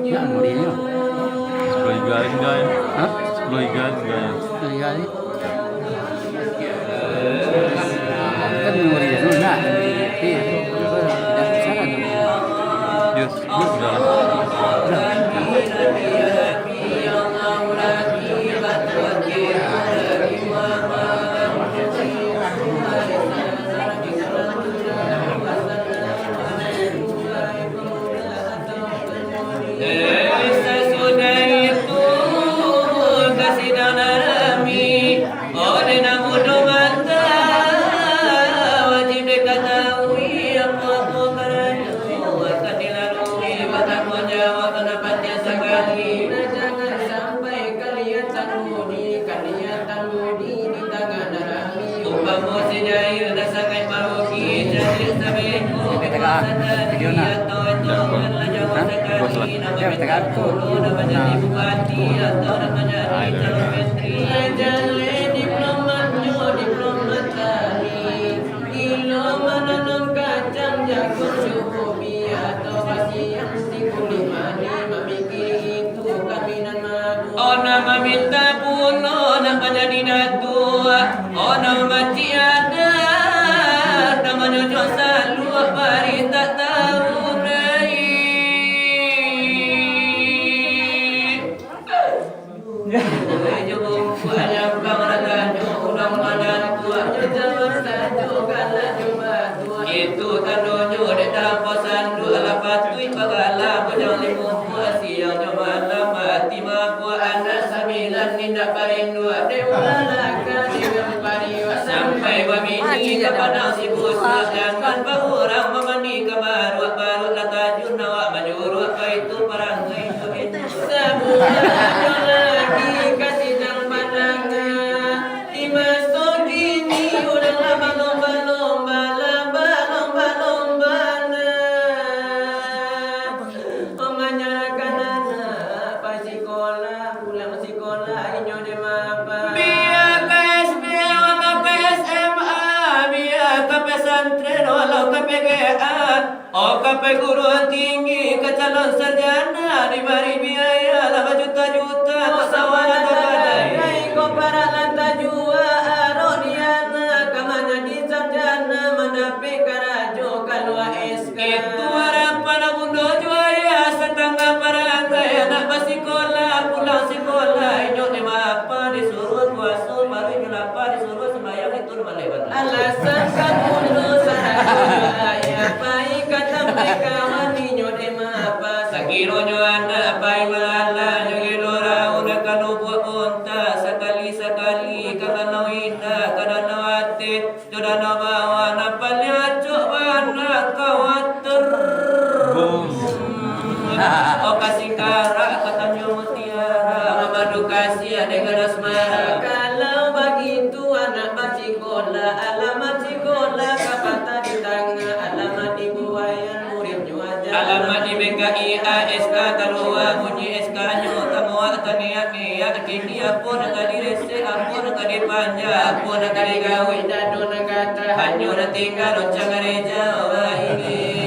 Ya, muridnya. 10 garis enggak ya? Hah? 10 garis enggak ya? Iya, ini. Kan muridnya dulu, nah. Iya. Tidak bisa kan. Yes, sudah lah. Sesudah itu kasih dalami oleh namu mata wajib diketahui apa karanya akan dilalui batang menjawab pendapatnya sekali. Jangan sampai kalian tanudi di tangan darami umpama sejair dan sangat marogi jadi sabeku Video na. Ya, tekan tu. Ona meminta pun ona menjadi datua. Ona mati ada namanya dosa luar bari tak tahu naik. Itu tandonyo de dalam posan dua lapat tui pagala bojang limu siang coba lama tima ku anda sembilan nindak parindua dewa dengan pariwa sampai babini kepada si busuk jangan bahurang memandi kabar baru latajun nawa majuru apa itu parang itu semua lagi kasih nang pandangan di masuk ini udah lama lomba-lomba menyerahkan anak pas sekolah pulang sekolah inyo de mapa biar ke SD walau ke SMA biar ke pesantren walau ke PGA oh ke perguruan tinggi ke calon sarjana diberi biaya lama juta-juta pesawat badai kau para lanta jua arodiana kamanya di sarjana mendapat karajo kalua SK itu harapan bundo juaya setengah parangkai anak basikola pulang sekolah inyo de mapa disuruh puasa baru inyo lapar disuruh sembahyang itu malebat alasan kamu dosa ya baik kata mereka inyo de mapa sakiro nyo anak baik malala nyogilora una kanubu unta sekali-sekali kanganau indah kananau hati jodana bawa napalnya coba kawater oh kasih kara katanya mutiara madu kasih dengan asmara kalau begitu anak sekolah alamat sekolah kapata di tengah alamat di buayan muridnya aja alamat di BKI ASK kalua bunyi SK nya kamu niat kini apa nak direse apa nak dipanja apa nak digawe dadu nak kata hanya nak tinggal ocang gereja ini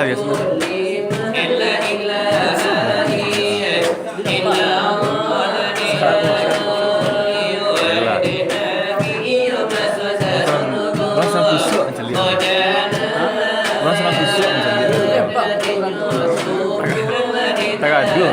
biasa. Rasa busuk aja lihat. Rasa busuk aja lihat. Tagado.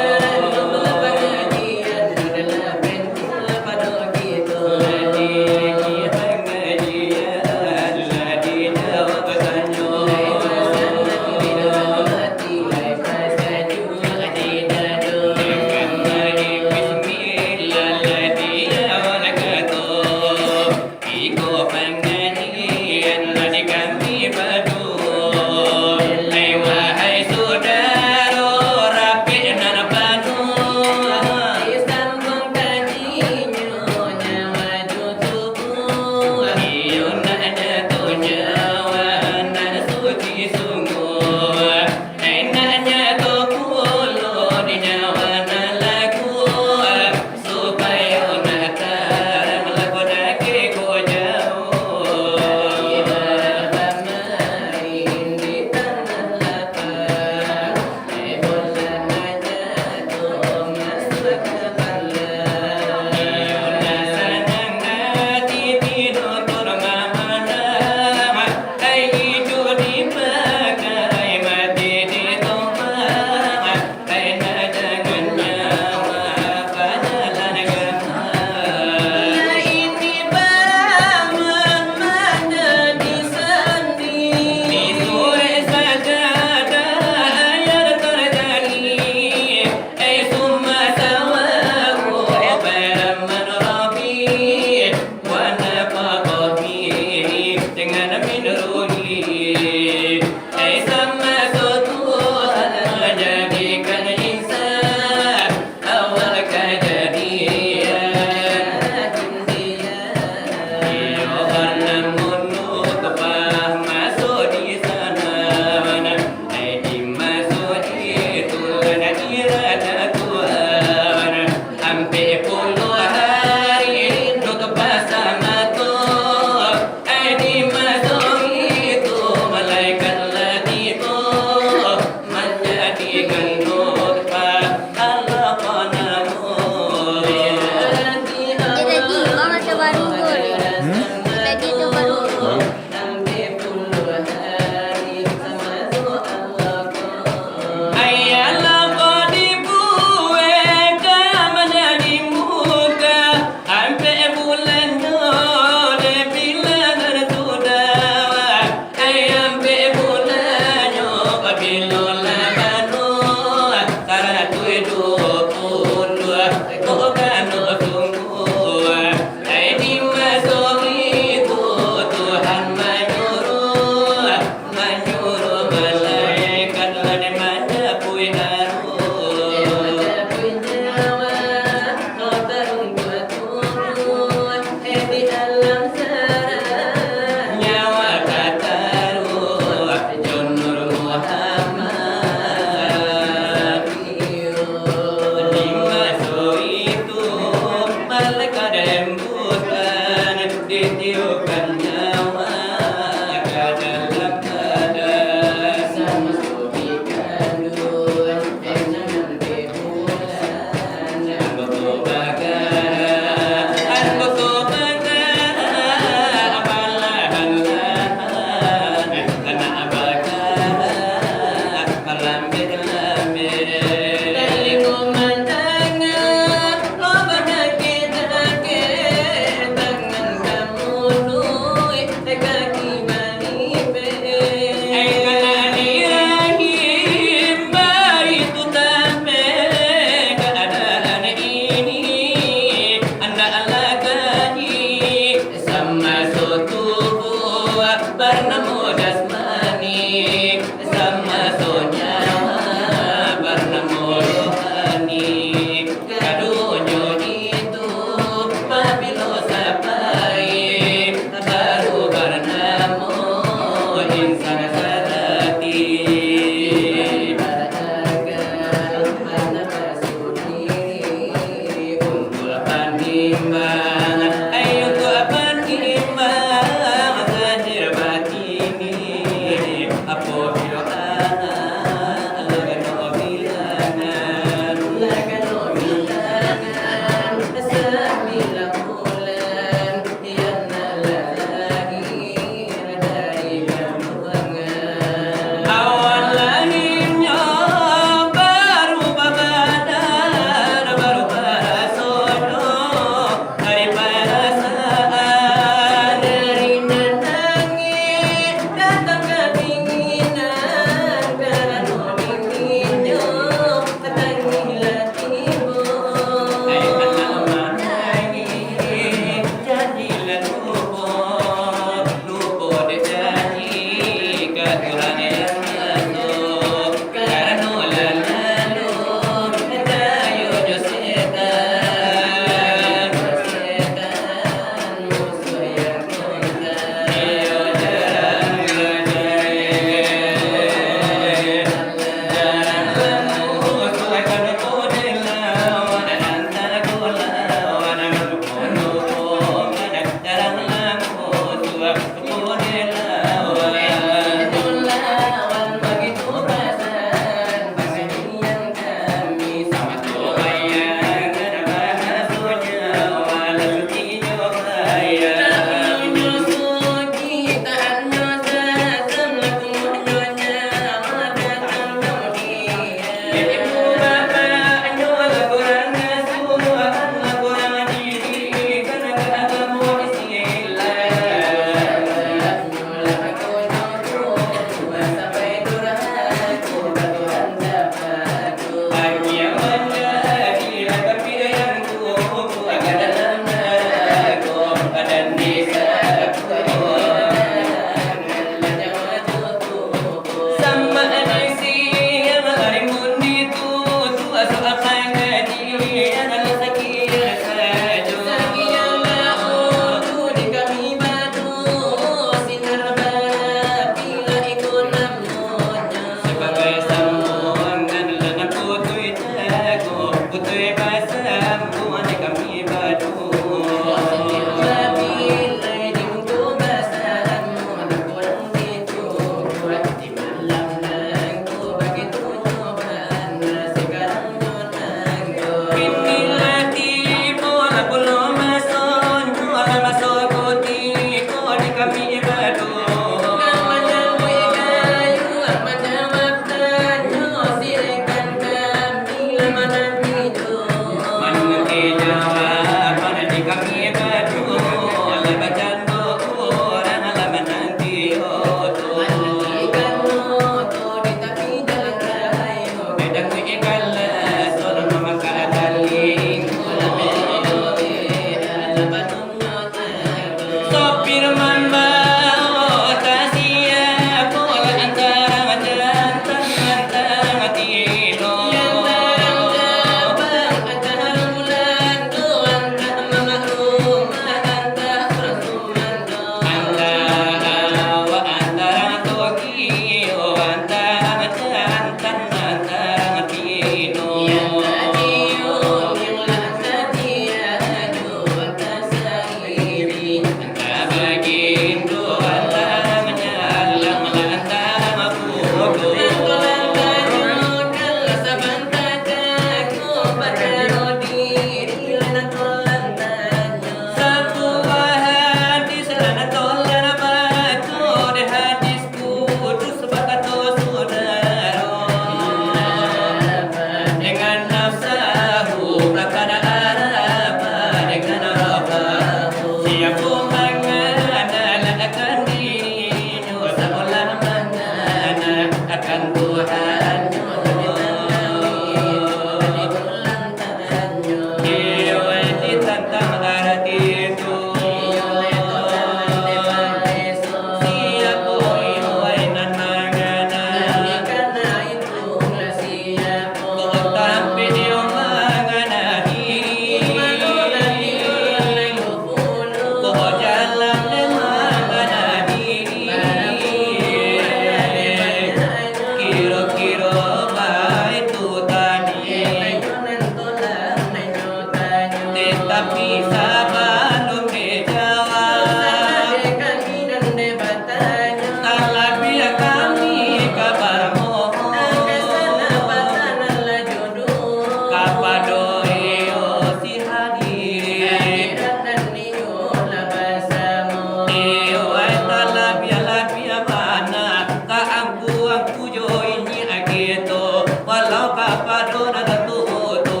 na natuto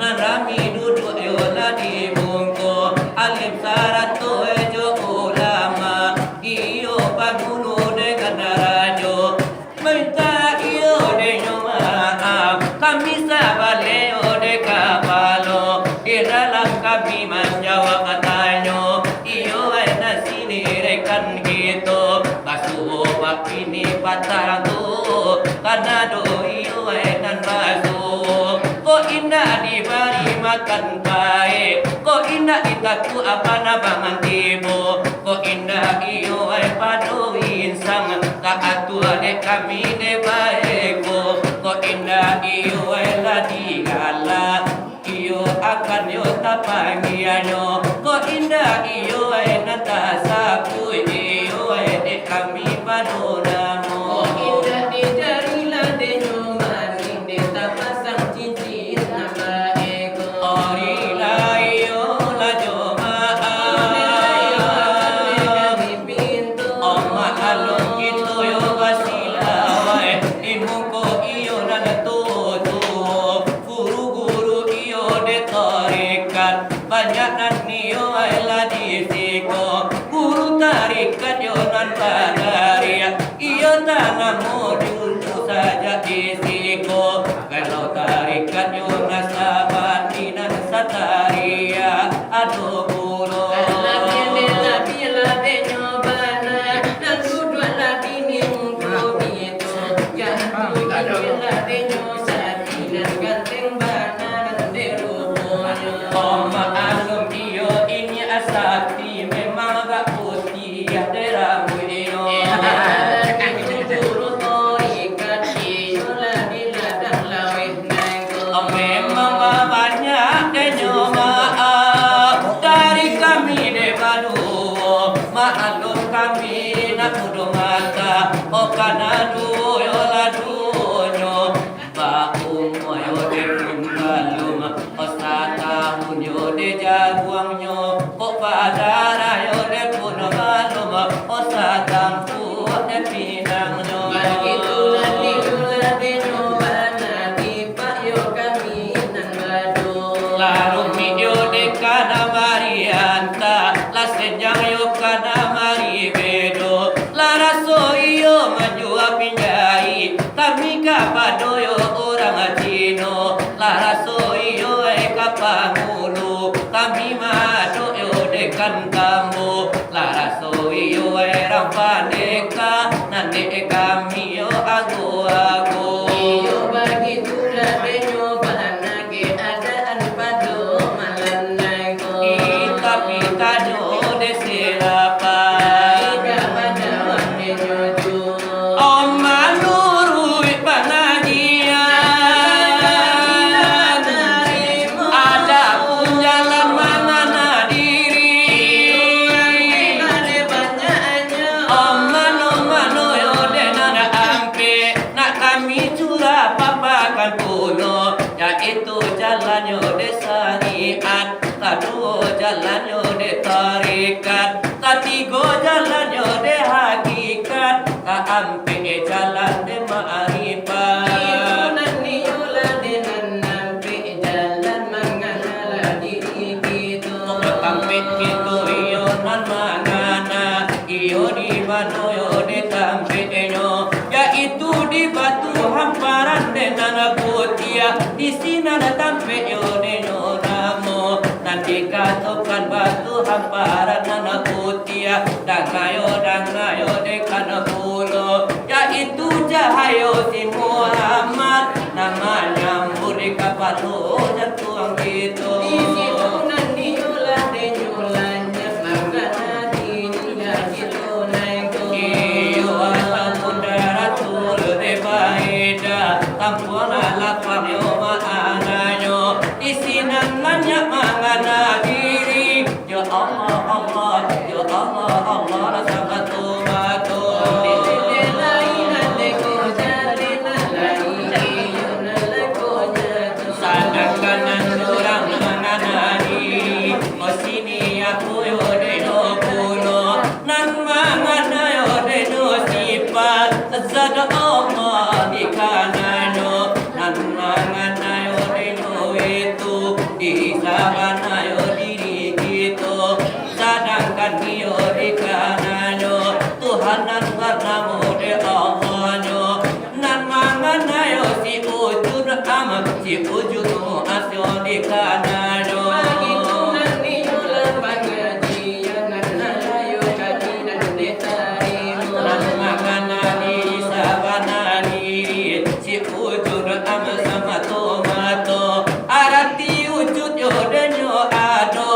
Narami duduk yo na di mungko Alim sarato ejo ulama Iyo pagunu dengan rajo Minta iyo de maaf Kami sabale yo de kapalo Di dalam kami menjawab katanya Iyo na sini rekan gitu Basuh ini patah tu Karena doi dan basuh Kok indah diberi makan baik Kok indah ditaku apa nabangan tibo Kok indah iyo padu insang Tak atua dek kami de baik Kok indah iyo lah digala Iyo akan yo tapangianyo Kok indah iyo nata sapu Iyo dek kami padu namo Kok indah di jari ladenyo maning de tapasang cincin nama ego Orila iyo la jomaah Oma along itu yo basilawai Imuko iyo na natuto Guru-guru iyo de tarikat Banyak nan niyo ay la disiko Guru tarikat yo nan padaria Iyo tanamu dulu saja disiko Kalau tarikat yo nasabat dinan sataria Aduh guru Oma alum iyo ini asakti memang agak putih ya deramu iyo memang banyak denyo maaf dari kami de balu maklum kami nak kudu mata o kana du yo la dunyo ba moyo de kumbalum o sata munyo de jaguangyo o padara yo de puno balum o satang pu de pinangyo begitu nanti denyo Kana Marianta, la senyang yo kana Maribedo, la raso iyo majua pinjai, kami kapado yo orang Cino, la raso iyo kapangulu, kami mado yo dekan kamu, la raso iyo rampandeka, nanti kami yo agu-agu. Iyo begitu denyo panage adaan pado Pitado de serapa Om manurui pengajian Ada pun jalan mengana diri Om mano yo de nada ampe Nak kami curah papakan puno Yaitu jalan yo de syariat Kedua jalan yo de tarikat Ketiga jalan yo de hakikat Keempat jalan de ma'rifat Nanti yo la de nanti jalan mengana diri gitu Keempat gitu yo nan mangana Iyo di bano yo de tampetnya Yaitu di batu hamparan de nana kutia Di sini ada tampet yo de namo Nanti katokan batu hamparan nana kutia Dangayo de kana pulo Yaitu Cahayo si Muhammad Namanya murid kapalo jatuang gitu Di situ nanti nyulah de nyulanya Mangana dininya gitu naiko Iyo ataupun daratul de baida Tampuna lapang yo ma'ananyo Isinan nanya mangana diri Ya Allah Allah Ya Allah Allah rasa batu-batu Sadang kanan orang mangana diri O sini aku yo de no puno Nan mangana yo de no sifat Zada Allah di kanano Nan mangana di sabana yo diri kita sedangkan yo di kananyo Tuhan dan warnamu de Allahnya nan mangan yo si ujud amat si ujud asyo di kananyo bagi tunan niyo lepas ngajian nan ayo kaki dan detari nan mangan di sabana diri si ujud amat sama tomato arati ujud yo denyo ado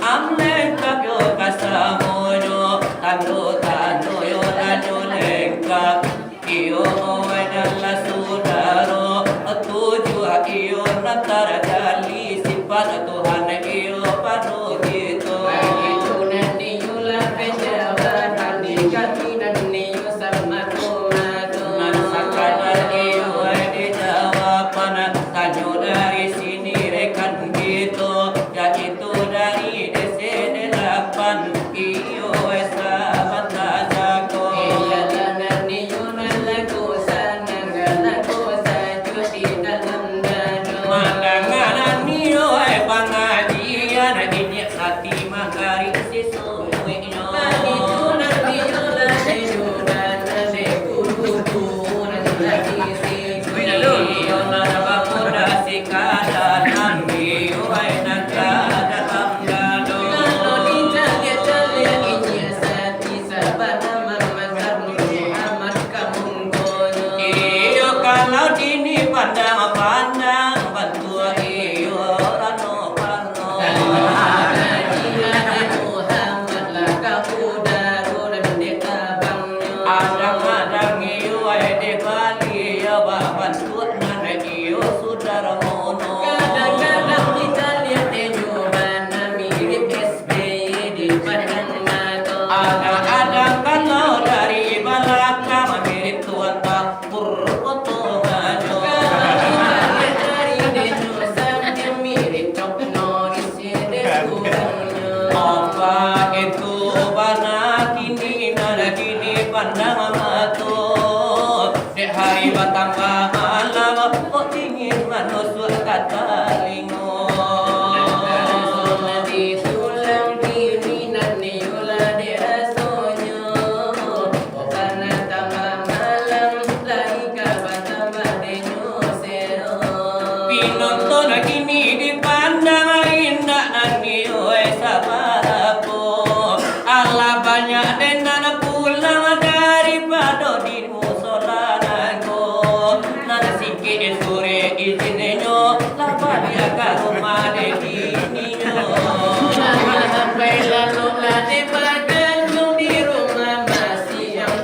amne kapyo kasamoyo tando yo danyo lengkap iyo wedalla sudaro tuju iyo natara jali sifat Tuhan iyo padu gitu bagi tunan niyo la pejabat di kaki dan niyo sama tomato nan sakana iyo di jawaban tanyo dari sini rekan gitu yaitu dari DC8 iyo sahabat tajako iya dan niyo lagu sanang lagu sajo di dalam dado mandangan niyo pengajian ini hati magari sisunya bagi tunan niyo la sejudan le kudu lagi iyo nan bakuda sikada nan iyo nan kada amgado kalau dijaga-jaga ini sati sabana mamazar Muhammad kamungkono iyo kalau dini pandang-pandang bantu iyo rano pano Muhammad lah kakuda dan dekabangnya adang-adang iyo de Bali ya bantu nan iyo saudara mono kadang-kadang kita lihat mana mirip SBY di padang mata adang-adang kalau dari belakang mirip Tuan Tapur foto maju kadang-kadang dari Dejo sambil mirip Cok Norris kurangnya apa itu bana kini nada kini pandang mata di hari batambah malam kok dingin manusia kata lingo di sulang kini nani yula di rasonya karena tambah malam lagi kabar tambah denyo sero pinonton kini dipandang indah nani yoe sabarapo Allah banyak dendan pulang daripada di musolananku nana sikit sore izinenyo lapa dia ke rumah de kininyo sampai lalu lah de bagan di rumah masih yang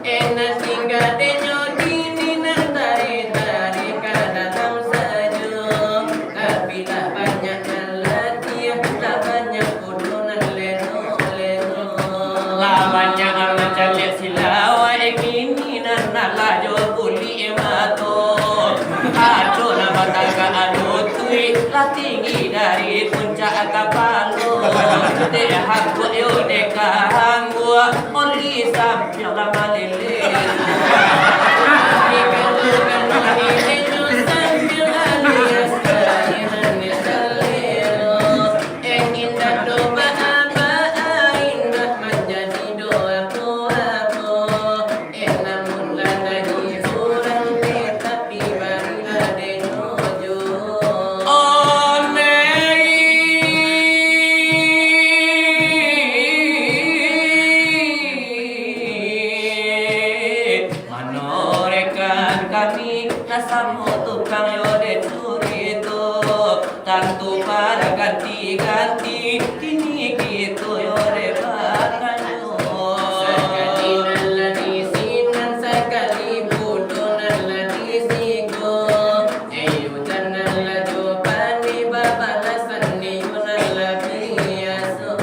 enak tinggal denyo kini nan dari kadang saja tapi lah banyak lagi lah banyak kudunan leno lah banyak macam silawa kini nan lajo kuli mato aduh nama tangga aduh tui lah tinggi dari puncak kapalo deh hanggu yo deh kahanggu only sambil lama lele manorekan kami nasamu tukang yode itu tantu pada ganti-ganti kini gitu yode bakanyo sekali naladi sinan sekali budonan ladi sigo ayo jangan lajo pani babalasan ni yunan lagi yaso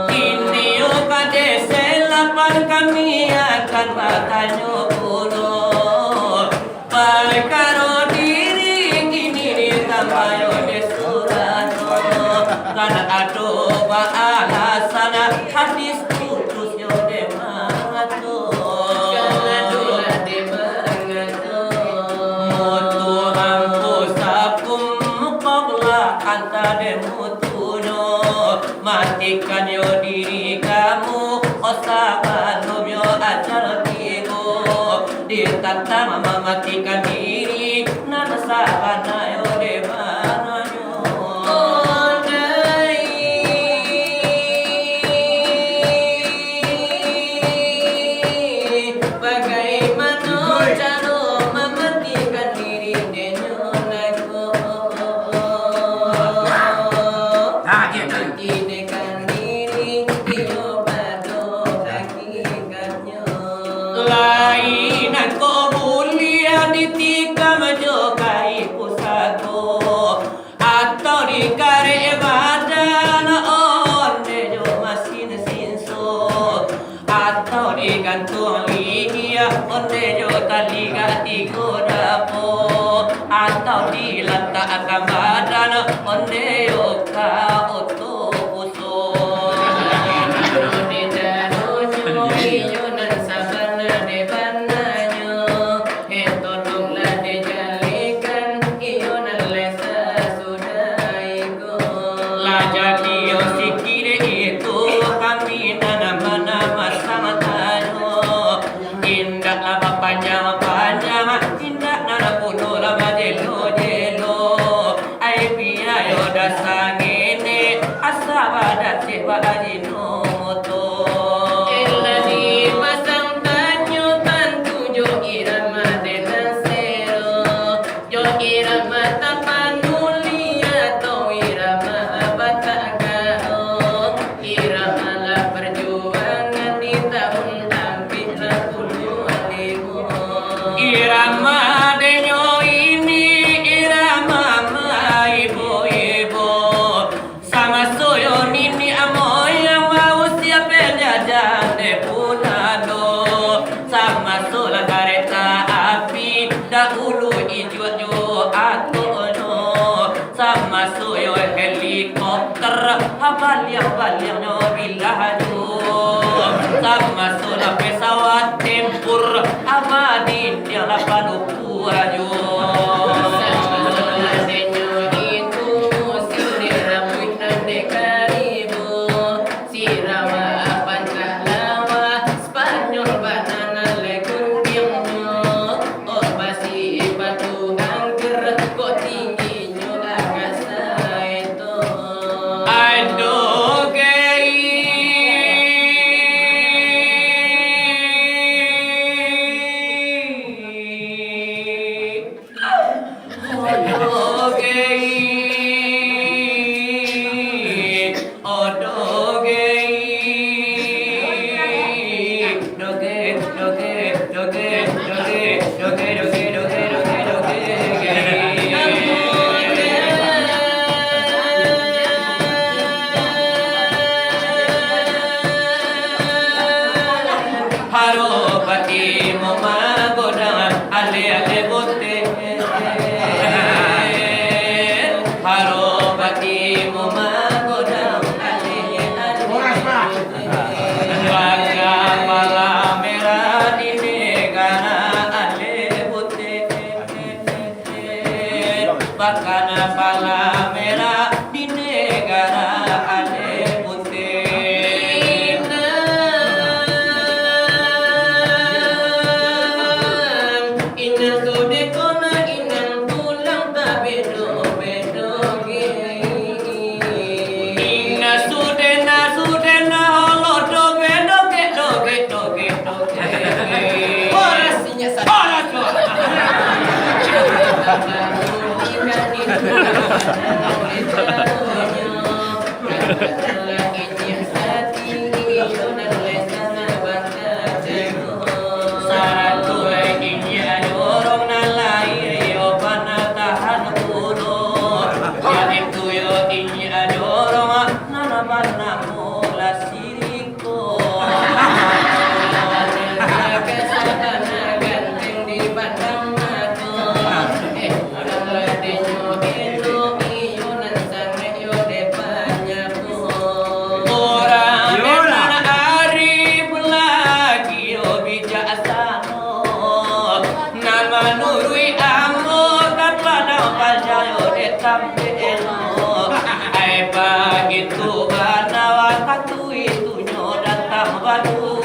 ini yo kade selapan kami akan bakanyo kuno karo diri kini tambah yo de surano karena anta demutuno matikan yo diri kamu osaban nobyo acal tigo ditata mama matikan diri nana sabana yo debanyo onde yo taliga tigo dapo atau diletakkan badan onde yo ka oto puso di darujo iyo nan sabana de bananyo eto nungla de jalikan iyo nan lesa sudaigo la jadi yo sikire itu kami nama-nama sama panjang indah nana puno lama jelo ai pia yo dasangene asabada seba ajino moto elani masang tanyo tantu jo irama denasero jo irama tapanulia to irama batagao irama la perjuangan di tahun hampir 60 irama denyo ini irama ibu-ibu sama soyo nini amoy mau siap penjajan de punado sama sola kereta api dahulu ijo atono sama soyo helikopter habal-habal no bilaju sama sola pesawat tempur abadi dia lapan ajo Bakana pala merah di negara ale putih. Inna sude kona inna tulang tak bedo Inna sude na holo bedo ke. Orasinya sa. itu banawa katu itu nyo datang baru.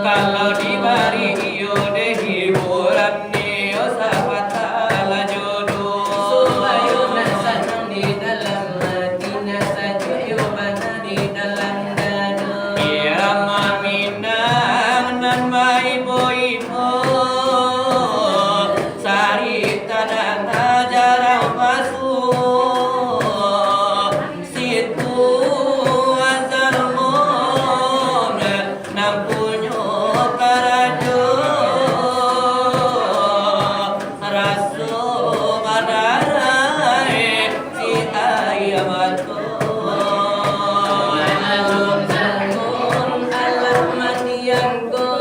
Kalau dibari iyo deh hiburan nih, sahabat jodoh. Subayu senang di dalam hatinya saja, yo mana di dalam dada. Irama minang nan mai boimo, sari tanah jarang masuk. Situ asal mon nampunyo karajo raso madarai si ayamato alum sangun alam manianggo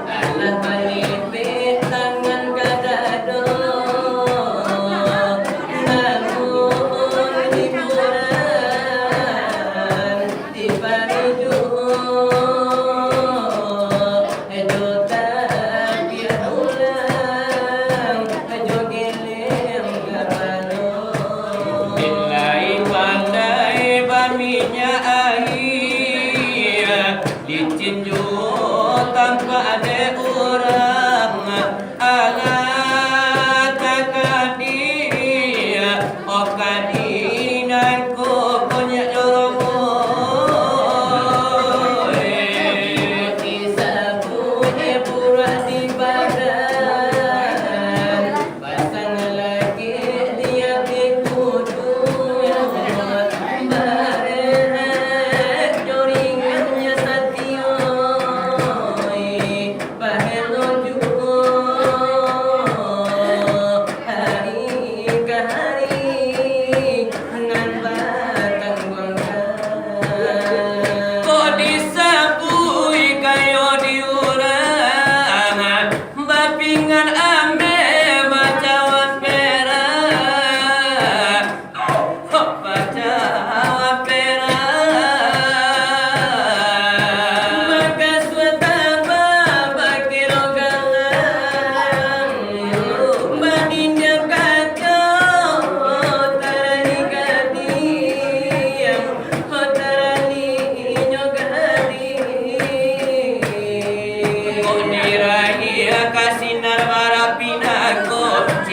alam palipe tangan kadado namun hiburan di paridu. Dicinju tanpa ada orang ala takadia okadina ko punya jorong kisah punya pura di badan pasang lagi dia dikudu bareng joringannya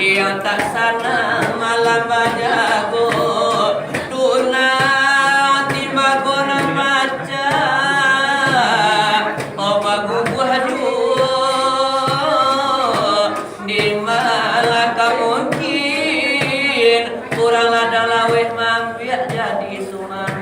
yang tak sana malam bajago tuna timba gona maca oba gugu hadu di malaka mungkin kurang ada laweh mampir jadi sumang